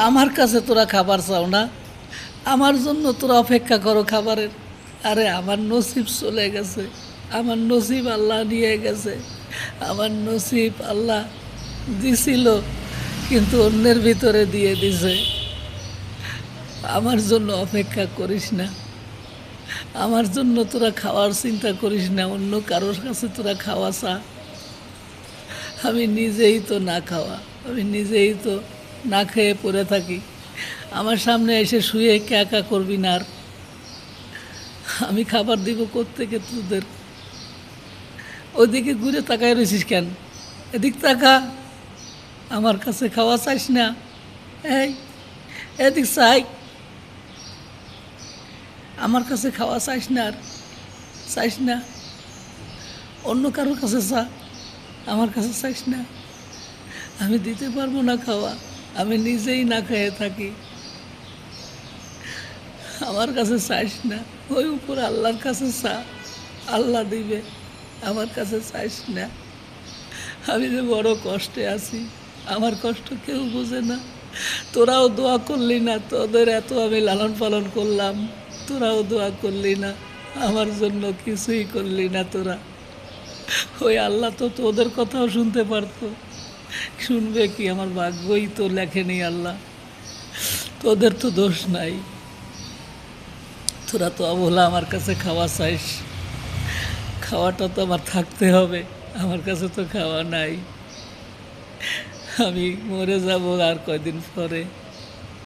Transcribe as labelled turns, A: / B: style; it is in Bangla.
A: আমার কাছে তোরা খাবার চাও না, আমার জন্য তোরা অপেক্ষা করো খাবারের। আরে আমার নসিব চলে গেছে, আমার নসিব আল্লাহ নিয়ে গেছে। আমার নসিব আল্লাহ দিছিল, কিন্তু অন্যের ভিতরে দিয়ে দিছে। আমার জন্য অপেক্ষা করিস না, আমার জন্য তোরা খাওয়ার চিন্তা করিস না, অন্য কারোর কাছে তোরা খাওয়া চা। আমি নিজেই তো না খাওয়া, আমি নিজেই তো না খেয়ে পড়ে থাকি। আমার সামনে এসে শুয়ে একা করবি না আর। আমি খাবার দিব কোত্থেকে তোদের? ওইদিকে ঘুরে তাকায় রয়েছিস কেন? এদিক তাকা, আমার কাছে খাওয়া চাইস না। এই এদিক চাই, আমার কাছে খাওয়া চাইস না আর, চাইস না। অন্য কারোর কাছে চা, আমার কাছে চাইস না। আমি দিতে পারবো না খাওয়া, আমি নিজেই না খেয়ে থাকি। আমার কাছে চাইস না, ওই উপর আল্লাহর কাছে চা, আল্লাহ দিবে। আমার কাছে চাইস না। আমি যে বড় কষ্টে আছি, আমার কষ্ট কেউ বোঝে না। তোরাও দোয়া করলি না, তোদের এত আমি লালন পালন করলাম, তোরাও দোয়া করলি না, আমার জন্য কিছুই করলি না তোরা। ওই আল্লাহ তো তোদের কথাও শুনতে পারতো, শুনবে কি? আমার ভাগ্যই তো লেখেনি আল্লাহ, তোদের তো দোষ নাই। তোরা তো অবলা আমার কাছে খাওয়া চাইস, খাওয়াটা তো আমার থাকতে হবে, আমার কাছে তো খাওয়া নাই। আমি মরে যাব আর কয়দিন পরে।